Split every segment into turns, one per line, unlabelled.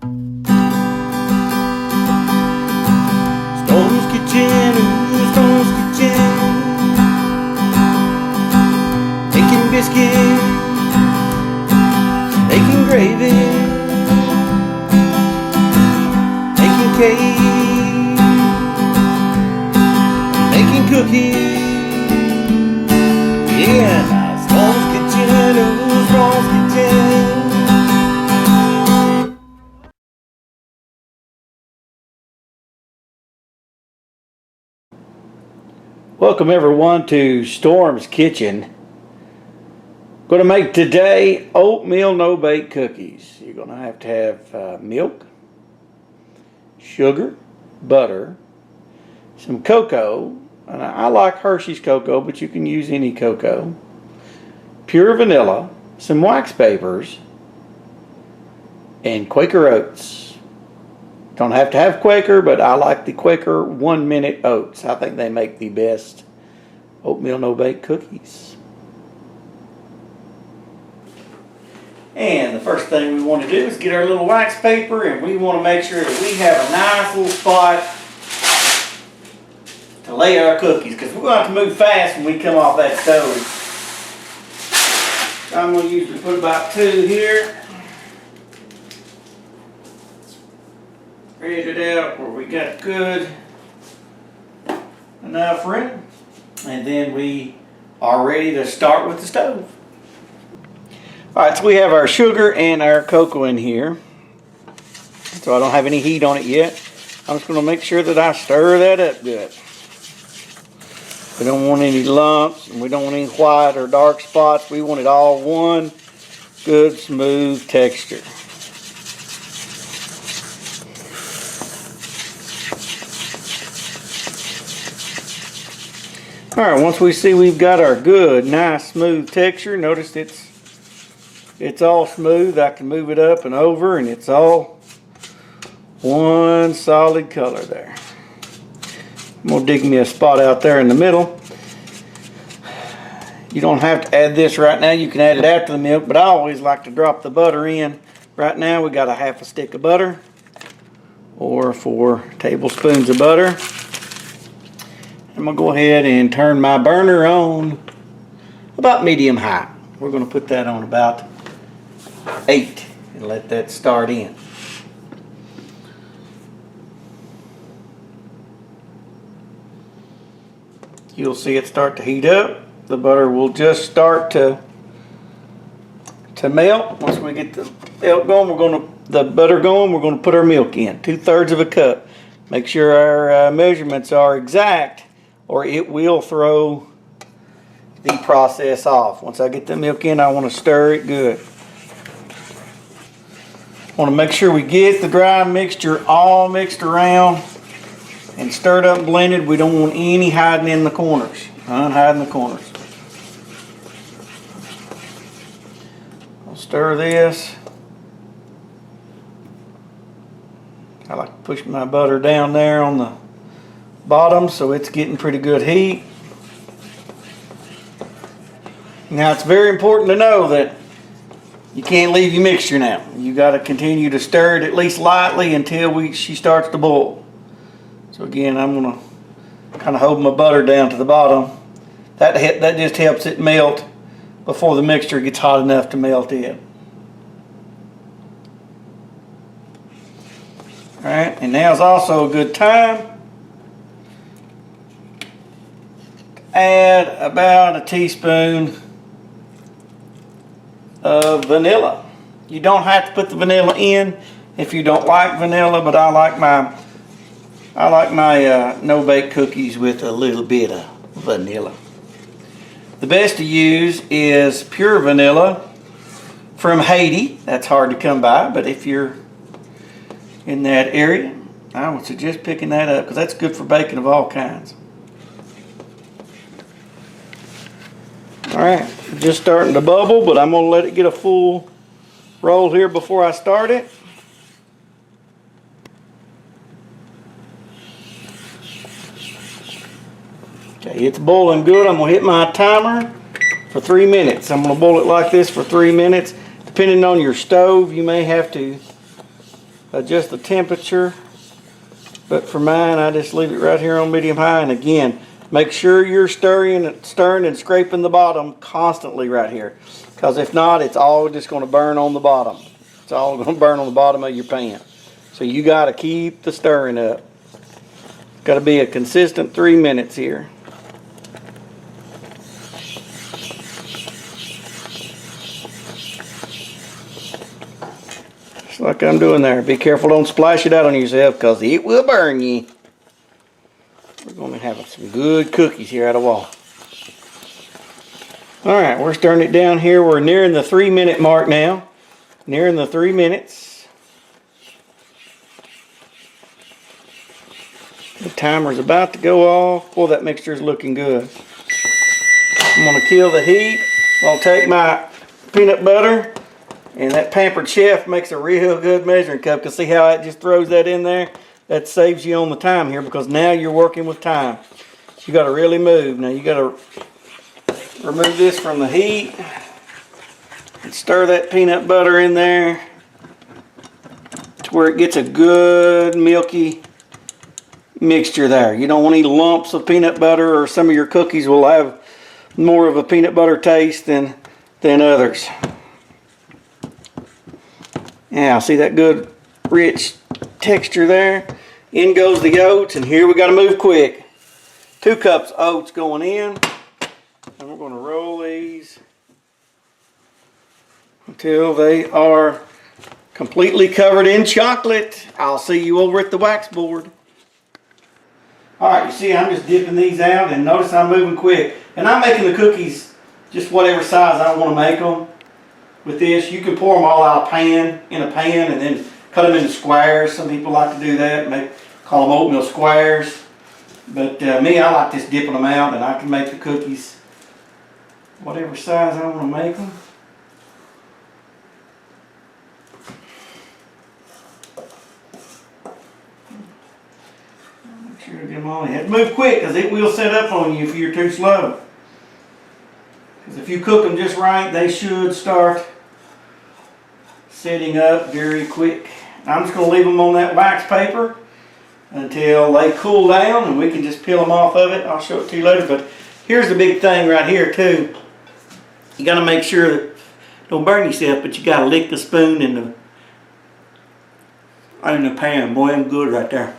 Storm's Kitchen, ooh, Storm's Kitchen. Making biscuits, making gravy, making cake, making cookies. Yeah, now Storm's Kitchen, ooh, Storm's Kitchen. Welcome everyone to Storm's Kitchen. Going to make today oatmeal no-bake cookies. You're going to have milk, sugar, butter, some cocoa, and I like Hershey's cocoa, but you can use any cocoa, pure vanilla, some wax papers, and Quaker oats. Don't have to have Quaker, but I like the Quaker 1 minute oats. I think they make the best oatmeal no-bake cookies. And the first thing we want to do is get our little wax paper, and we want to make sure that we have a nice little spot to lay our cookies, because we're going to have to move fast when we come off that stove. So I'm going to usually put about 2 here. Spread it out where we got good enough room, and then we are ready to start with the stove. Alright, so we have our sugar and our cocoa in here, so I don't have any heat on it yet. I'm just going to make sure that I stir that up good. We don't want any lumps, and we don't want any white or dark spots. We want it all one good smooth texture. Alright, once we see we've got our good, nice, smooth texture, notice it's all smooth. I can move it up and over, and it's all one solid color there. I'm going to dig me a spot out there in the middle. You don't have to add this right now. You can add it after the milk, but I always like to drop the butter in. Right now we got a half a stick of butter, or 4 tablespoons of butter. I'm going to go ahead and turn my burner on about medium high. We're going to put that on about 8 and let that start in. You'll see it start to heat up. The butter will just start to melt. Once we get the milk going, the butter going, we're going to put our milk in, 2/3 of a cup. Make sure our measurements are exact, or it will throw the process off. Once I get the milk in, I want to stir it good. I want to make sure we get the dry mixture all mixed around and stirred up and blended. We don't want any hiding in the corners. Unhiding the corners. I'll stir this. I like to push my butter down there on the bottom so it's getting pretty good heat. Now it's very important to know that you can't leave your mixture now. You got to continue to stir it at least lightly until she starts to boil. So again, I'm going to kind of hold my butter down to the bottom. That just helps it melt before the mixture gets hot enough to melt in. Alright, and now is also a good time to add about a teaspoon of vanilla. You don't have to put the vanilla in if you don't like vanilla, but I like my no-bake cookies with a little bit of vanilla. The best to use is pure vanilla from Haiti. That's hard to come by, but if you're in that area, I would suggest picking that up because that's good for baking of all kinds. Alright, just starting to bubble, but I'm going to let it get a full roll here before I start it. Okay, it's boiling good. I'm going to hit my timer for 3 minutes. I'm going to boil it like this for 3 minutes. Depending on your stove, you may have to adjust the temperature. But for mine, I just leave it right here on medium high. And again, make sure you're stirring and scraping the bottom constantly right here. Because if not, it's all just going to burn on the bottom. It's all going to burn on the bottom of your pan. So you got to keep the stirring up. Got to be a consistent 3 minutes here. Just like I'm doing there. Be careful, don't splash it out on yourself because it will burn you. We're going to have some good cookies here out of wall. Alright, we're stirring it down here. We're nearing the 3 minute mark now. Nearing the 3 minutes. The timer's about to go off. Boy, that mixture is looking good. I'm going to kill the heat. I'll take my peanut butter. And that Pampered Chef makes a real good measuring cup. Because see how it just throws that in there? That saves you on the time here. Because now you're working with time. You got to really move. Now you got to remove this from the heat. And stir that peanut butter in there. To where it gets a good milky mixture there. You don't want any lumps of peanut butter, or some of your cookies will have more of a peanut butter taste than others. Now, see that good rich texture there? In goes the oats, and here we got to move quick. 2 cups oats going in, and we're going to roll these until they are completely covered in chocolate. I'll see you over at the wax board. Alright, you see I'm just dipping these out, and notice I'm moving quick. And I'm making the cookies just whatever size I want to make them. With this, you can pour them all out in a pan and then cut them into squares. Some people like to do that, call them oatmeal squares. But me, I like just dipping them out, and I can make the cookies whatever size I want to make them. Make sure to get them all in. You have to move quick because it will set up on you if you're too slow. Because if you cook them just right, they should start setting up very quick. I'm just going to leave them on that wax paper until they cool down, and we can just peel them off of it. I'll show it to you later. But here's the big thing right here too. You got to make sure that don't burn yourself, but you got to lick the spoon in the pan. Boy, I'm good right there.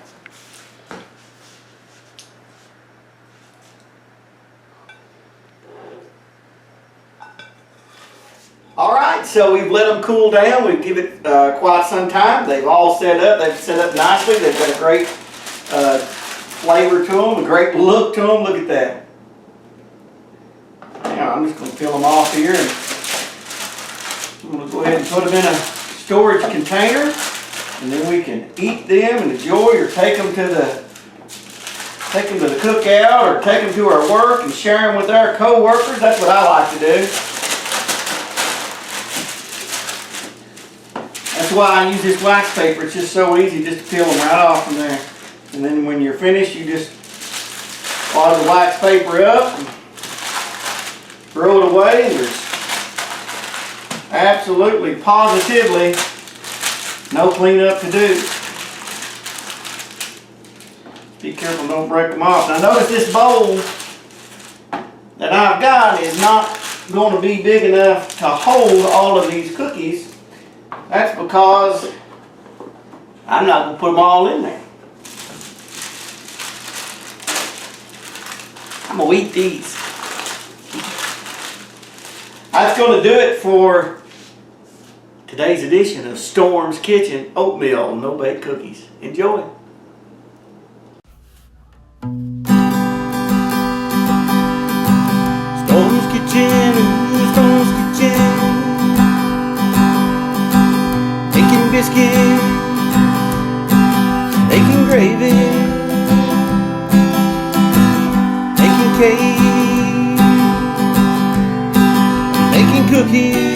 Alright, so we've let them cool down. We've given it quite some time. They've all set up. They've set up nicely. They've got a great flavor to them, a great look to them. Look at that. Now I'm just going to peel them off here. And I'm going to go ahead and put them in a storage container. And then we can eat them and enjoy, or take them to the cookout, or take them to our work and share them with our co-workers. That's what I like to do. That's why I use this wax paper. It's just so easy just to peel them right off from there. And then when you're finished, you just wad the wax paper up and throw it away. And there's absolutely, positively no cleanup to do. Be careful, don't break them off. Now notice this bowl that I've got is not going to be big enough to hold all of these cookies. That's because I'm not going to put them all in there. I'm going to eat these. That's going to do it for today's edition of Storm's Kitchen Oatmeal No-Bake Cookies. Enjoy. Storm's Kitchen, Storm's Kitchen. Making biscuits, making gravy, making cake, making cookies.